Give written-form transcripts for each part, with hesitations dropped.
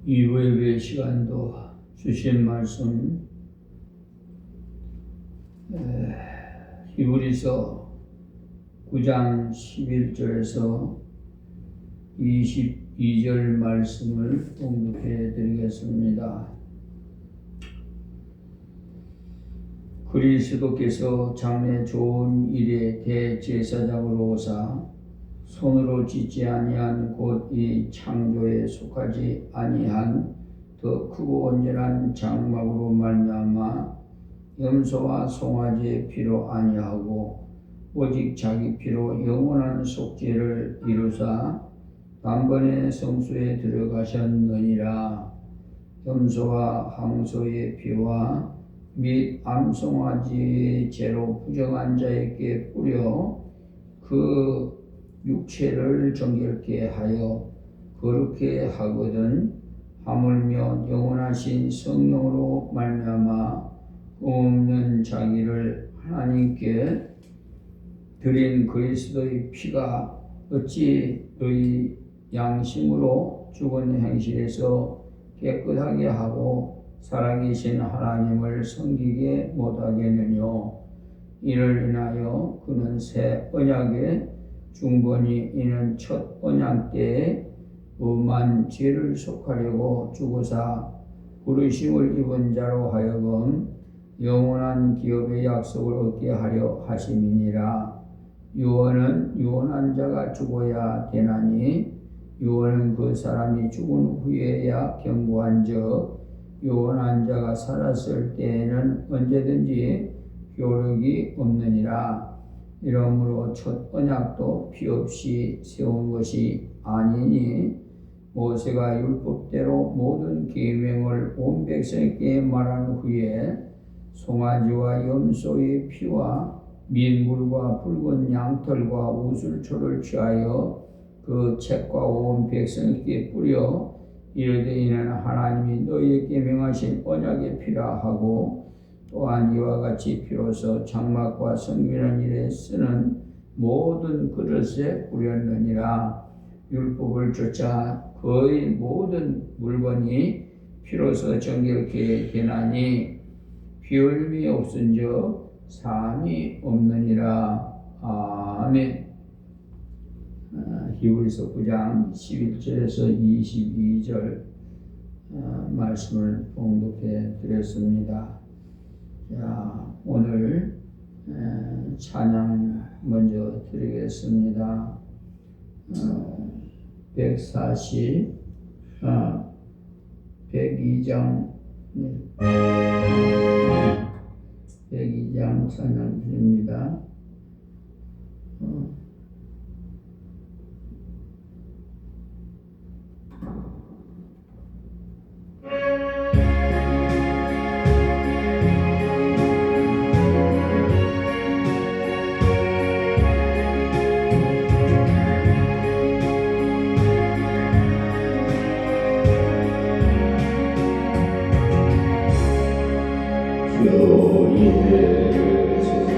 2부 예배 시간도 주신 말씀 히브리서 9장 11절에서 22절 말씀을 봉독해 드리겠습니다. 그리스도께서 장래 좋은 일의 대제사장으로 오사 손으로 짓지 아니한 곧 이 창조에 속하지 아니한 더 크고 온전한 장막으로 말미암아 염소와 송아지의 피로 아니하고 오직 자기 피로 영원한 속죄를 이루사 단번에 성소에 들어가셨느니라. 염소와 항소의 피와 및 암송아지의 죄로 부정한 자에게 뿌려 그 육체를 정결케 하여 거룩게 하거든 하물며 영원하신 성령으로 말미암아 흠없는 자기를 하나님께 드린 그리스도의 피가 어찌 너희 양심으로 죽은 행실에서 깨끗하게 하고 살아계신 하나님을 섬기게 못하겠느뇨. 이를 인하여 그는 새 언약의 중본이 이는 첫 언약 때에 엄한 죄를 속하려고 죽으사 부르심을 입은 자로 하여금 영원한 기업의 약속을 얻게 하려 하심이니라. 유언은 유언한 자가 죽어야 되나니 유언은 그 사람이 죽은 후에야 경고한즉 유언한 자가 살았을 때에는 언제든지 효력이 없느니라. 이러므로 첫 언약도 피 없이 세운 것이 아니니 모세가 율법대로 모든 계명을 온 백성에게 말한 후에 송아지와 염소의 피와 민물과 붉은 양털과 우슬초를 취하여 그 책과 온 백성에게 뿌려 이르되 이는 하나님이 너희에게 명하신 언약의 피라 하고 또한 이와 같이 피로서 장막과 성기는 일에 쓰는 모든 그릇에 뿌렸느니라. 율법을 쫓아 거의 모든 물건이 피로서 정결케 되나니 피 흘림이 없은즉 사함이 없느니라. 아멘. 히브리서 9장 11절에서 22절 말씀을 봉독해 드렸습니다. 자, 오늘 찬양 먼저 드리겠습니다. 102장 찬양 드립니다. 너희의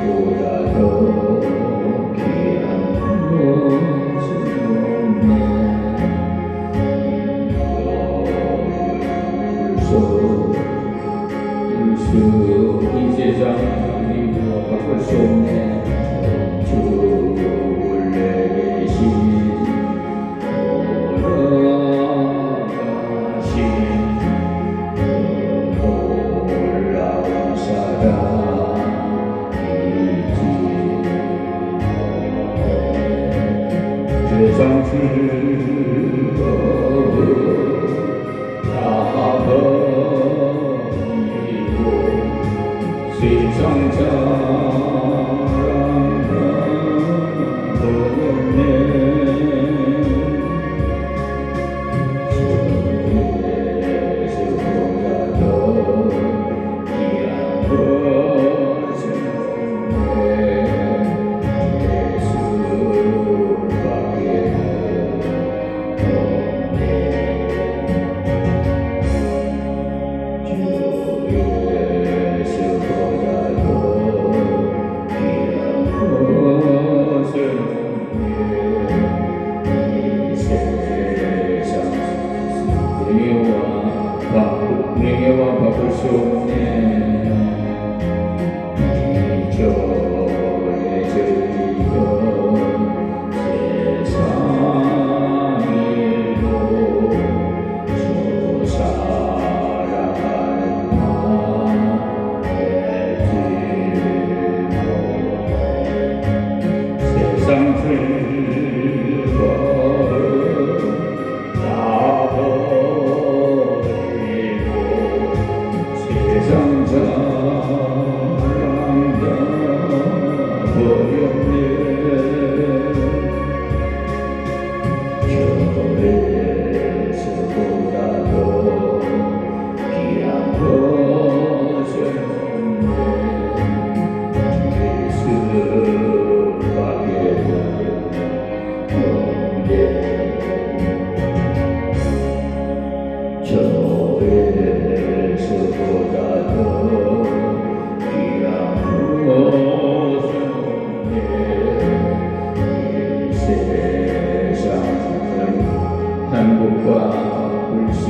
보다 더 귀한 예수보다 더 귀한 무엇은 없네. 이 세상은 행복과 불수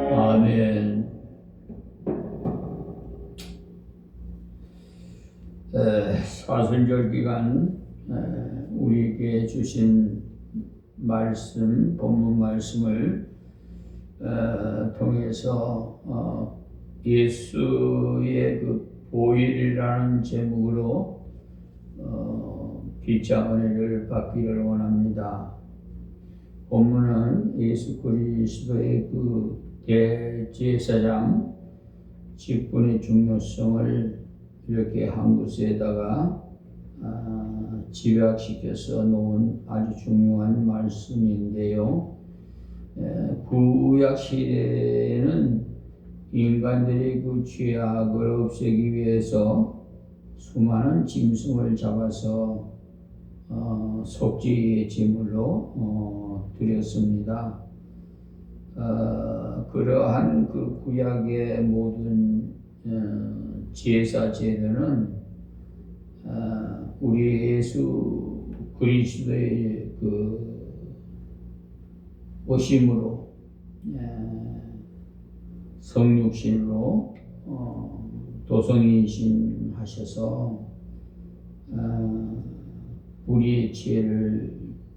아멘. 사순절 기간 우리에게 주신 말씀, 본문 말씀을 통해서 예수의 그 보혈이라는 제목으로 귀한 은혜를 받기를 원합니다. 본문은 예수 그리스도의 그 대제사장 직분의 중요성을 이렇게 한 곳에다가 집약시켜서 놓은 아주 중요한 말씀인데요. 구약 시대에는 인간들이 그 죄악을 없애기 위해서 수많은 짐승을 잡아서 속죄의 제물로 드렸습니다. 그러한 그 구약의 모든 제사 제도는 우리 예수 그리스도의 그 오심으로 성육신으로 도성이신 하셔서 우리의 죄를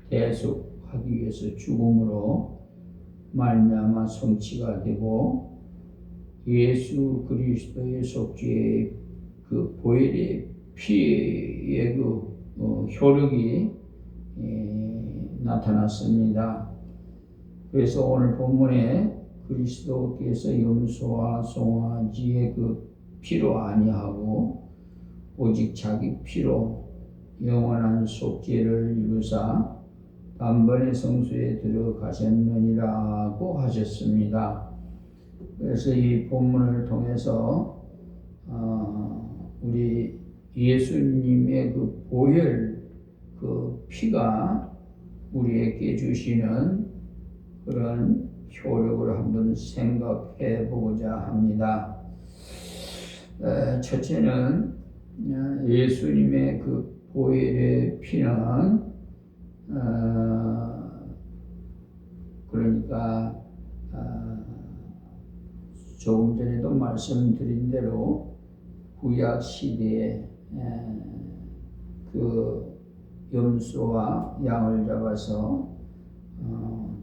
대속하기 위해서 죽음으로 말미암아 성취가 되고 예수 그리스도의 속죄의 그 보혈의 피의 그 효력이 나타났습니다. 그래서 오늘 본문에 그리스도께서 염소와 송아지의 그 피로 아니하고 오직 자기 피로 영원한 속죄를 이루사 단번에 성소에 들어가셨느니라고 하셨습니다. 그래서 이 본문을 통해서 우리 예수님의 그 보혈, 그 피가 우리에게 주시는 그런 효력을 한번 생각해 보고자 합니다. 첫째는 예수님의 그 보혈의 피는 그러니까 조금 전에도 말씀드린 대로 구약 시대에 그 염소와 양을 잡아서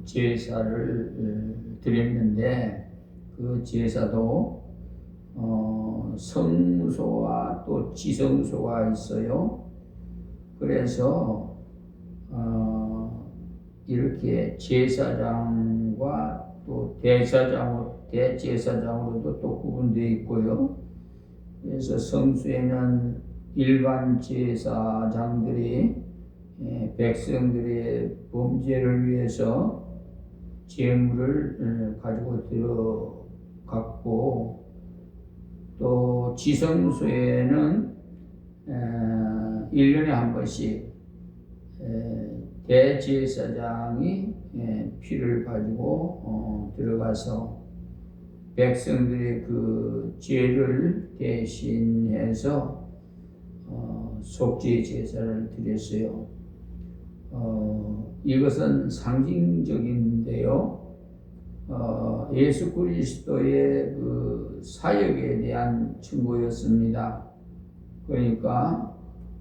제사를 드렸는데 그 제사도 성소와 또 지성소가 있어요. 그래서 이렇게 제사장과 또 대제사장으로도 또 구분되어 있고요. 그래서 성소에는 일반 제사장들이 백성들의 범죄를 위해서 제물을 가지고 들어갔고, 또 지성소에는 1년에 한 번씩 대제사장이 피를 가지고 들어가서 백성들의 그 죄를 대신해서 속죄 제사를 드렸어요. 이것은 상징적인데요. 예수 그리스도의 그 사역에 대한 증거였습니다. 그러니까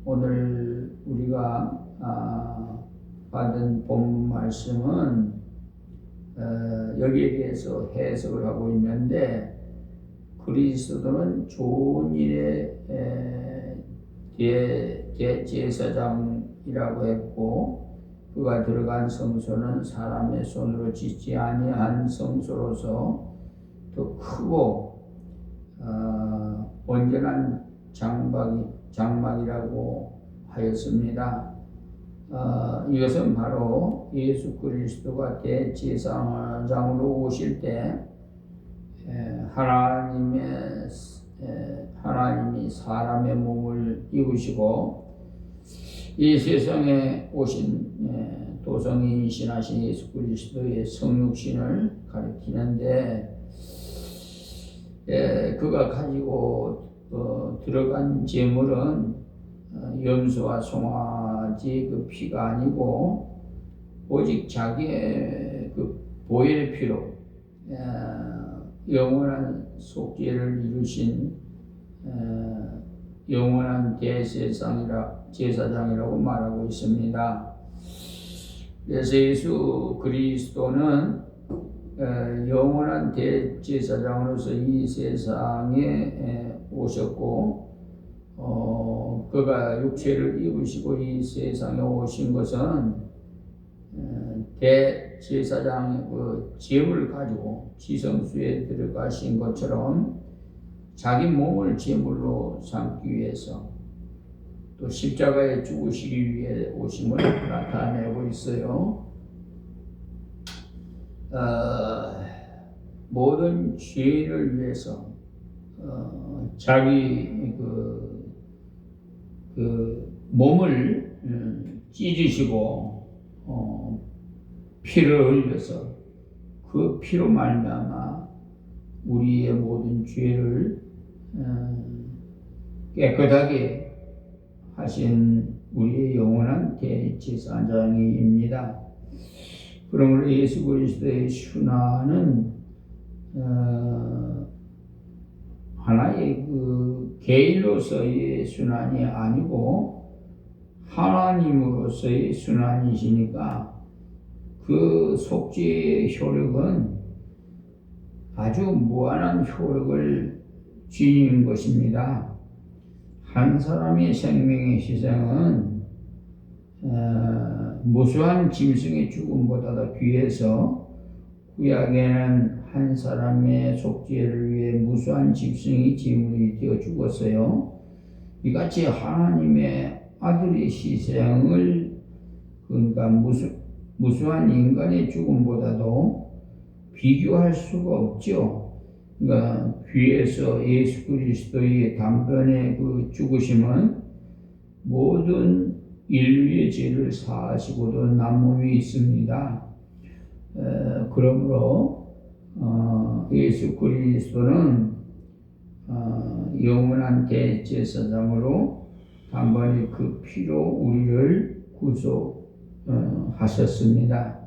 오늘 우리가 받은 본문 말씀은 여기에 대해서 해석을 하고 있는데, 그리스도는 좋은 일의 대제사장이라고 했고, 그가 들어간 성소는 사람의 손으로 짓지 아니한 성소로서 더 크고 온전한 장막이라고 하였습니다. 이것은 바로 예수 그리스도가 대제사장으로 오실 때 하나님이 사람의 몸을 입으시고 이 세상에 오신 도성이신하신 예수 그리스도의 성육신을 가리키는데, 그가 가지고 들어간 제물은 염소와 송아지 그 피가 아니고 오직 자기의 그 보혈의 피로 영원한 속죄를 이루신 영원한 제사장이라고 말하고 있습니다. 그래서 예수 그리스도는 영원한 대제사장으로서 이 세상에 오셨고, 그가 육체를 입으시고 이 세상에 오신 것은 대제사장의 그 제물을 가지고 지성소에 들어가신 것처럼 자기 몸을 제물로 삼기 위해서, 또 십자가에 죽으시기 위해 오심을 나타내고 있어요. 모든 죄를 위해서 자기 그 몸을 찢으시고 피를 흘려서 그 피로 말미암아 우리의 모든 죄를 깨끗하게 하신 우리의 영원한 대제사장입니다. 그러므로 예수 그리스도의 순환은 하나의 그 개인으로서의 순환이 아니고 하나님으로서의 순환이시니까 그 속죄의 효력은 아주 무한한 효력을 지닌 것입니다. 한 사람의 생명의 희생은 무수한 짐승의 죽음보다 더 귀해서, 구약에는 한 사람의 속죄를 위해 무수한 짐승이 제물이 되어 죽었어요. 이같이 하나님의 아들의 희생을, 그러니까 무수한 인간의 죽음보다도 비교할 수가 없죠. 그러니까 귀에서 예수 그리스도의 단번에 그 죽으심은 모든 인류의 죄를 사하시고도 남음이 있습니다. 그러므로 예수 그리스도는 영원한 대제사장으로 단번에 그 피로 우리를 구속하셨습니다.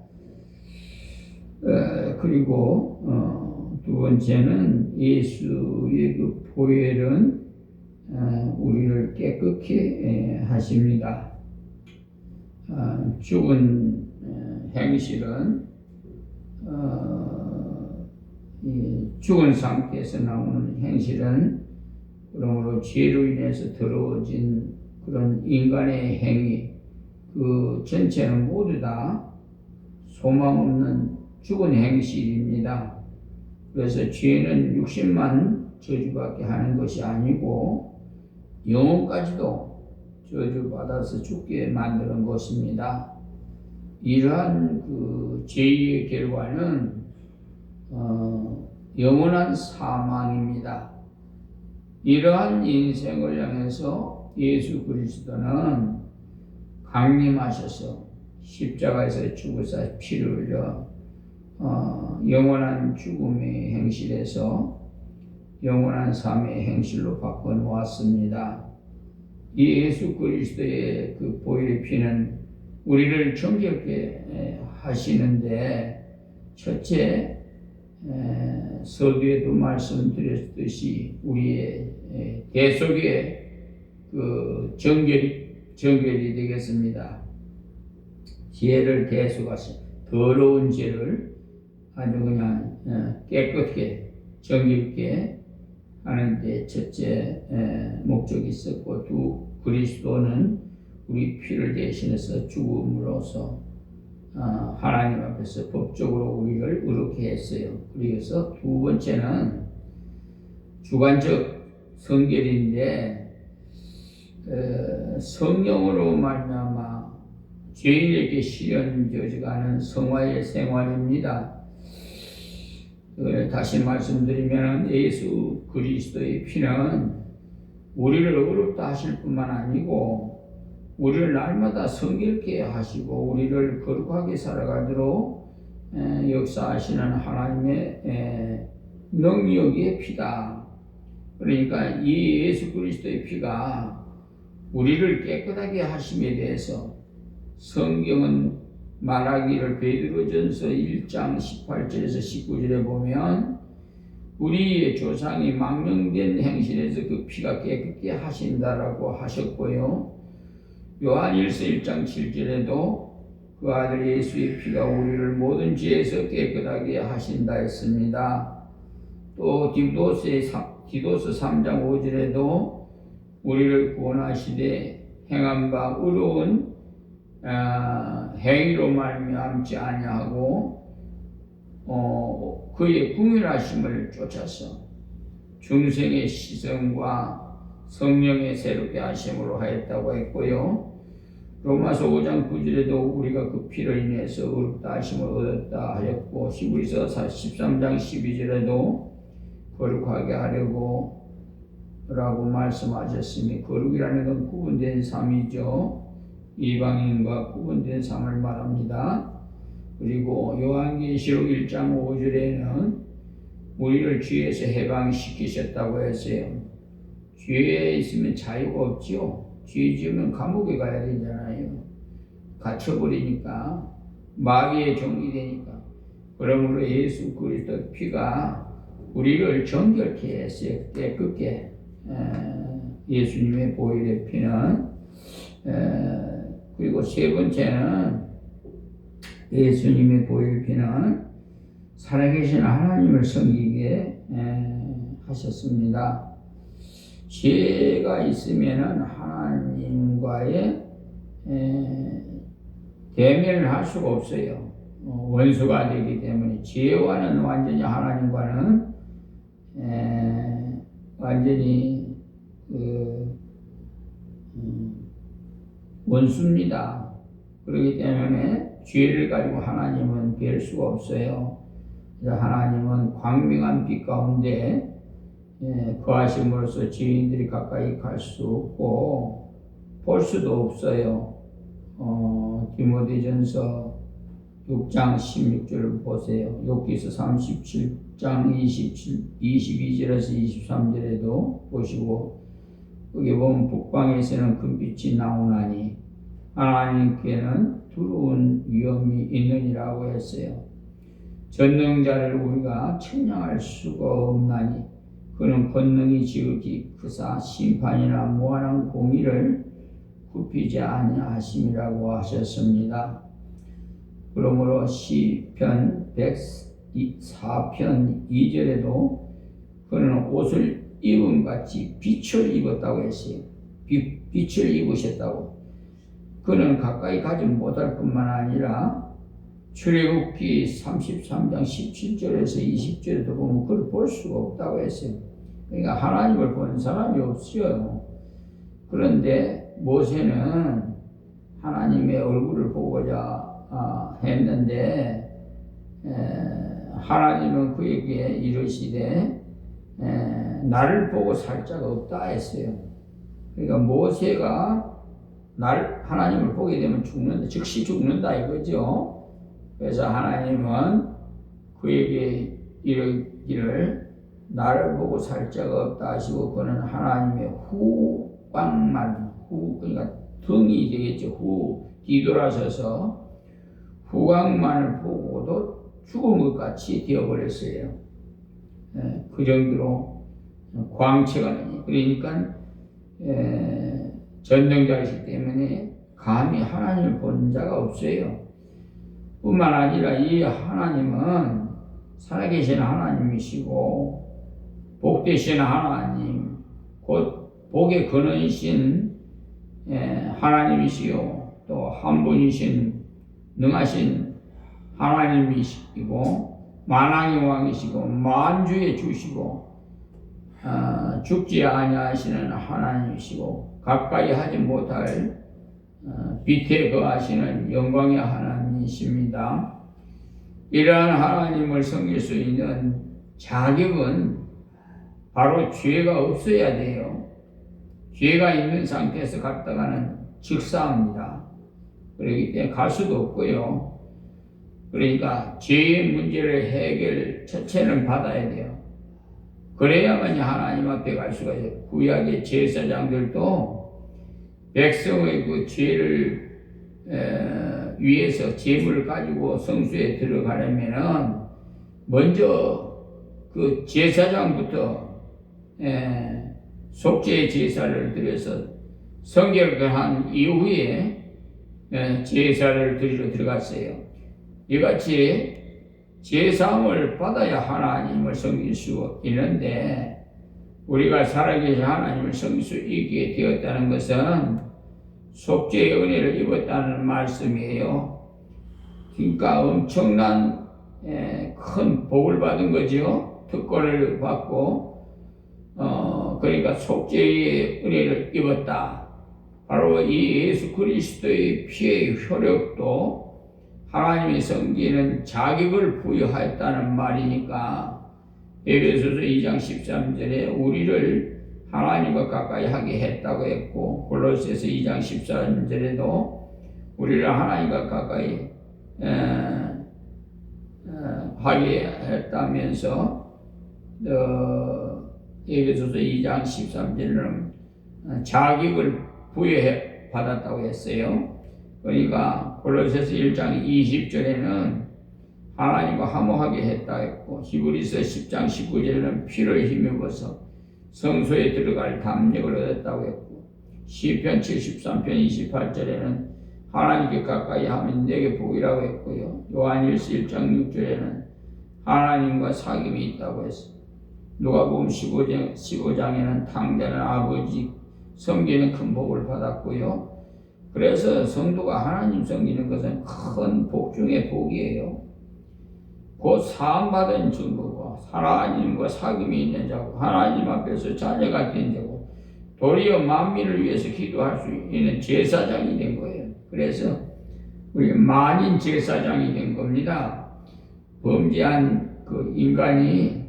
그리고 두 번째는 예수의 그 보혈은 우리를 깨끗게 하십니다. 죽은 행실은 죽은 상태에서 나오는 행실은 그러므로 죄로 인해서 더러워진 그런 인간의 행위, 그 전체는 모두 다 소망 없는 죽은 행실입니다. 그래서 죄는 육신만 저주받게 하는 것이 아니고 영혼까지도 저주받아서 죽게 만드는 것입니다. 이러한 그 죄의 결과는 영원한 사망입니다. 이러한 인생을 향해서 예수 그리스도는 강림하셔서 십자가에서 죽으사 피를 흘려 영원한 죽음의 행실에서 영원한 삶의 행실로 바꿔놓았습니다. 이 예수 그리스도의 그 보혈의 피는 우리를 정결케 하시는데, 첫째 서두에도 말씀드렸듯이 우리의 대속의 그 정결이 되겠습니다. 죄를 대속하신 더러운 죄를 아주 그냥 깨끗하게 정결케 하는데 첫째 목적이 있었고, 그리스도는 우리 피를 대신해서 죽음으로써 하나님 앞에서 법적으로 우리를 의롭게 했어요. 그래서 두 번째는 주관적 성결인데, 성령으로 말미암아 죄인에게 시련 저지가는 성화의 생활입니다. 다시 말씀드리면 예수 그리스도의 피는 우리를 의롭다 하실 뿐만 아니고 우리를 날마다 성결케 하시고 우리를 거룩하게 살아가도록 역사하시는 하나님의 능력의 피다. 그러니까 이 예수 그리스도의 피가 우리를 깨끗하게 하심에 대해서 성경은 말하기를 베드로전서 1장 18절에서 19절에 보면 우리의 조상이 망령된 행실에서 그 피가 깨끗게 하신다라고 하셨고요. 요한일서 1장 7절에도 그 아들 예수의 피가 우리를 모든 죄에서 깨끗하게 하신다 했습니다. 또 디도서 3장 5절에도 우리를 구원하시되 행한 바 의로운 행위로 말미암지 아니하고 그의 궁율하심을 쫓아서 중생의 시선과 성령의 새롭게 하심으로 하였다고 했고요. 로마서 5장 9절에도 우리가 그 피를 인해서 의롭다 하심을 얻었다 하였고, 히브리서 13장 12절에도 거룩하게 하려고 라고 말씀하셨으니, 거룩이라는 건 구분된 삶이죠. 이방인과 구분된 삶을 말합니다. 그리고 요한계시록 1장 5절에는 우리를 죄에서 해방시키셨다고 했어요. 죄에 있으면 자유가 없지요. 죄 지으면 감옥에 가야 되잖아요. 갇혀버리니까, 마귀의 종이 되니까. 그러므로 예수 그리스도 피가 우리를 정결케 했어요. 깨끗게. 예수님의 보혈의 피는. 그리고 세 번째는 예수님의 보혈 피는 살아계신 하나님을 섬기게 하셨습니다. 죄가 있으면은 하나님과의 대면을 할 수가 없어요. 원수가 되기 때문에 죄와는 완전히 하나님과는 완전히 원수입니다. 그렇기 때문에 죄를 가지고 하나님은 뵐 수가 없어요. 하나님은 광명한 빛 가운데 거하심으로써 죄인들이 가까이 갈 수 없고 볼 수도 없어요. 디모데전서 6장 16절을 보세요. 욥기서 37장 22절에서 23절에도 보시고, 거기 보면 북방에서는 금빛이 나오나니 하나님께는 두려운 위험이 있느니라고 했어요. 전능자를 우리가 측량할 수가 없나니 그는 권능이 지극히 크사 심판이나 무한한 공의를 굽히지 아니하심이라고 하셨습니다. 그러므로 시편 104편 2절에도 그는 옷을 입음같이 빛을 입었다고 했어요. 빛을 입으셨다고. 그는 가까이 가지 못할 뿐만 아니라 출애굽기 33장 17절에서 20절에도 보면 그걸 볼 수가 없다고 했어요. 그러니까 하나님을 본 사람이 없어요. 그런데 모세는 하나님의 얼굴을 보고자 했는데 하나님은 그에게 이르시되 나를 보고 살 자가 없다 했어요. 그러니까 모세가 하나님을 보게 되면 죽는다, 즉시 죽는다 이거죠. 그래서 하나님은 그에게 이르기를 나를 보고 살 자가 없다 하시고, 그는 하나님의 후광만, 그러니까 등이 되겠죠. 뒤돌아서서 후광만을 보고도 죽은 것 같이 되어버렸어요. 그 정도로 광채가 나니, 그러니까 전능자이기 때문에 감히 하나님을 본 자가 없어요. 뿐만 아니라 이 하나님은 살아계신 하나님이시고 복되신 하나님, 곧 복의 근원이신 하나님이시요, 또 한 분이신 능하신 하나님이시고 만왕의 왕이시고 만주의 주시고 죽지 아니하시는 하나님이시고 가까이 하지 못할 빛에 거하시는 영광의 하나님이십니다. 이러한 하나님을 섬길 수 있는 자격은 바로 죄가 없어야 돼요. 죄가 있는 상태에서 갔다가는 즉사합니다. 그렇기 때문에 갈 수도 없고요. 그러니까 죄의 문제를 해결 첫째는 받아야 돼요. 그래야만이 하나님 앞에 갈 수가 있어요. 구약의 제사장들도 백성의 그 죄를 위해서 제물을 가지고 성소에 들어가려면은 먼저 그 제사장부터 속죄 제사를 드려서 성결을 한 이후에 제사를 드리러 들어갔어요. 이같이 제사함을 받아야 하나님을 섬길 수 있는데, 우리가 살아계신 하나님을 섬길 수 있게 되었다는 것은 속죄의 은혜를 입었다는 말씀이에요. 그러니까 엄청난 큰 복을 받은 거죠. 특권을 받고 그러니까 속죄의 은혜를 입었다. 바로 이 예수 그리스도의 피의 효력도 하나님이 섬기는 자격을 부여하였다는 말이니까, 에베소서 2장 13절에 우리를 하나님과 가까이 하게 했다고 했고, 골로새서 2장 14절에도 우리를 하나님과 가까이 하게 했다면서 에베소서 2장 13절에는 자격을 부여해 받았다고 했어요. 그러니까 골로새서 1장 20절에는 하나님과 화목하게 했다 했고, 히브리서 10장 19절에는 피를 힘입어서 성소에 들어갈 담력을 얻었다고 했고, 시편 73편 28절에는 하나님께 가까이 하면 내게 복이라고 했고요. 요한일서 1장 6절에는 하나님과 사귐이 있다고 했어요. 누가복음 15장에는 탕자는 아버지 섬기는 큰 복을 받았고요. 그래서 성도가 하나님 섬기는 것은 큰 복 중의 복이에요. 곧 사함받은 증거고 하나님과 사귐이 있는 자고 하나님 앞에서 자녀가 된 자고 도리어 만민을 위해서 기도할 수 있는 제사장이 된 거예요. 그래서 우리 만인 제사장이 된 겁니다. 범죄한 그 인간이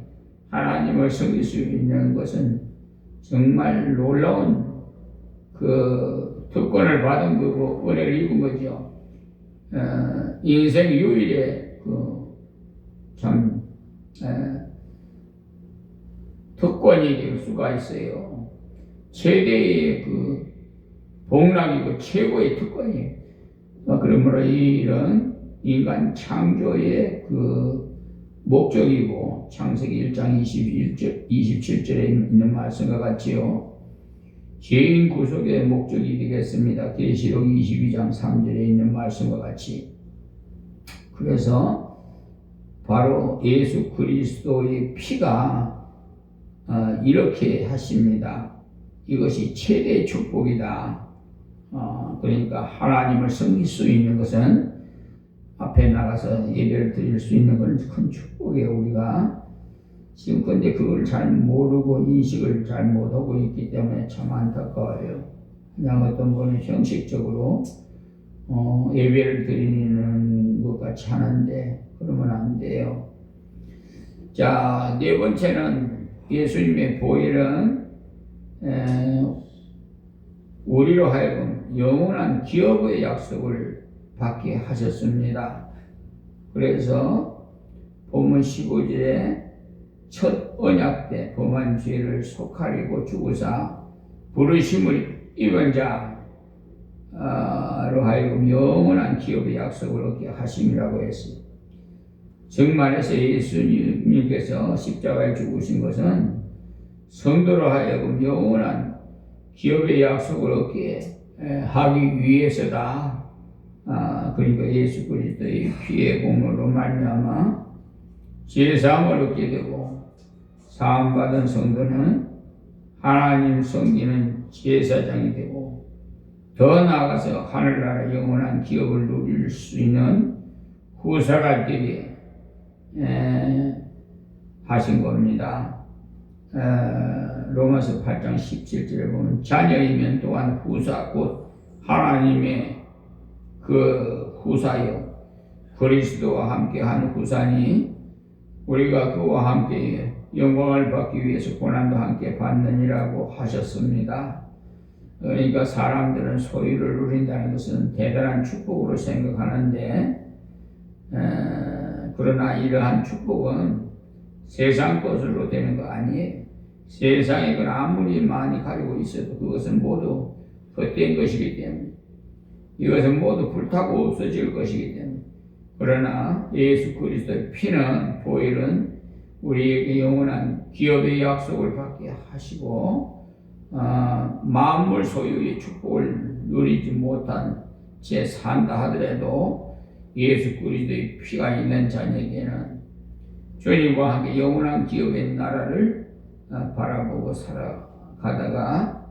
하나님을 섬길 수 있는 것은 정말 놀라운 그 특권을 받은 거고 은혜를 입은 거죠. 인생 유일의 참 특권이 될 수가 있어요. 최대의 그 복락이고 최고의 특권이에요. 그러므로 이런 인간 창조의 그 목적이고, 창세기 1장 27절에 있는 말씀과 같이요, 죄인 구속의 목적이 되겠습니다. 계시록 22장 3절에 있는 말씀과 같이. 그래서 바로 예수 그리스도의 피가 이렇게 하십니다. 이것이 최대의 축복이다. 그러니까 하나님을 섬길 수 있는 것은 앞에 나가서 예배를 드릴 수 있는 건 큰 축복이에요. 우리가 지금 근데 그걸 잘 모르고 인식을 잘 못하고 있기 때문에 참 안타까워요. 그냥 어떤 분은 형식적으로 예배를 드리는 것 같이 하는데 그러면 안 돼요. 자, 네 번째는 예수님의 보혈은 우리로 하여금 영원한 기업의 약속을 받게 하셨습니다. 그래서 본문 15절에 첫 언약 때 범한 죄를 속하리고 죽으사 부르심을 입은 자로 하여금 영원한 기업의 약속을 얻게 하심이라고 했어요. 정말에서 예수님께서 십자가에 죽으신 것은 성도로 하여금 영원한 기업의 약속을 얻게 하기 위해서다. 그러니까 예수 그리스도의 피의 공로로 말미암아 죄사함을 얻게 되고, 사함받은 성도는 하나님 섬기는 제사장이 되고, 더 나아가서 하늘나라 영원한 기업을 누릴 수 있는 후사가 되게 하신 겁니다. 로마서 8장 17절에 보면 자녀이면 또한 후사 곧 하나님의 그 후사요 그리스도와 함께한 후사니 우리가 그와 함께 영광을 받기 위해서 고난도 함께 받느니라고 하셨습니다. 그러니까 사람들은 소유를 누린다는 것은 대단한 축복으로 생각하는데, 그러나 이러한 축복은 세상 것으로 되는 거 아니에요. 세상에 그 아무리 많이 가지고 있어도 그것은 모두 헛된 것이기 때문에, 이것은 모두 불타고 없어질 것이기 때문에. 그러나 예수 그리스도의 피는, 보혈은 우리에게 영원한 기업의 약속을 받게 하시고, 만물 소유의 축복을 누리지 못한 채 산다 하더라도 예수 그리스도의 피가 있는 자녀에게는 주님과 함께 영원한 기업의 나라를 바라보고 살아가다가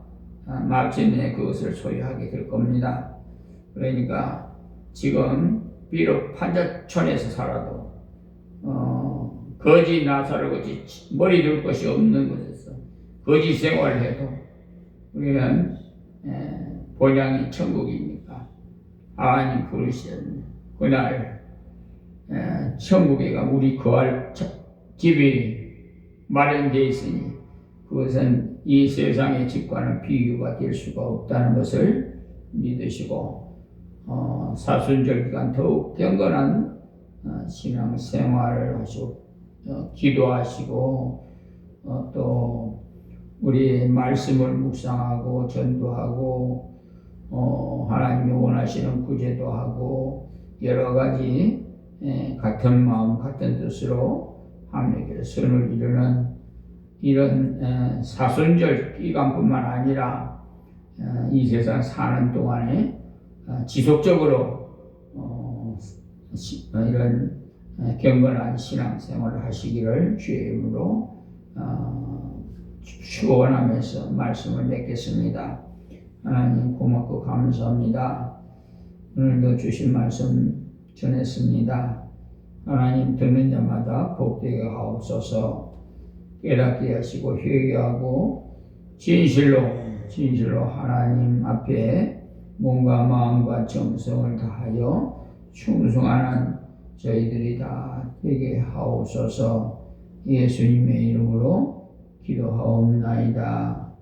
마침내 그것을 소유하게 될 겁니다. 그러니까 지금 비록 판자촌에서 살아도 거지 나사로같이 머리 둘 것이 없는 곳에서 거지 생활을 해도 우리는 본향이 천국이니까 하나님 부르시는 그날 천국에가 우리 거할 집이 마련되어 있으니 그것은 이 세상의 집과는 비교가 될 수가 없다는 것을 믿으시고, 사순절 기간 더욱 경건한 신앙 생활을 하시고 기도하시고, 또 우리 말씀을 묵상하고 전도하고, 하나님이 원하시는 구제도 하고, 여러 가지 같은 마음 같은 뜻으로 하나님께 선을 이루는 이런 사순절 기간뿐만 아니라 이 세상 사는 동안에 지속적으로 이런 경건한 신앙생활을 하시기를 주의 이름으로 축원하면서 말씀을 맺겠습니다. 하나님 고맙고 감사합니다. 오늘도 주신 말씀 전했습니다. 하나님 듣는 자마다 복되게 하옵소서. 깨닫게 하시고 회개하고 진실로 하나님 앞에 몸과 마음과 정성을 다하여 충성하는 저희들이 다 되게 하옵소서. 예수님의 이름으로 기도하옵나이다.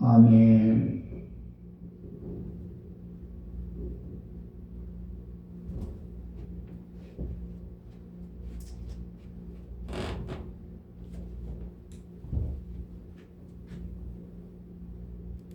아멘.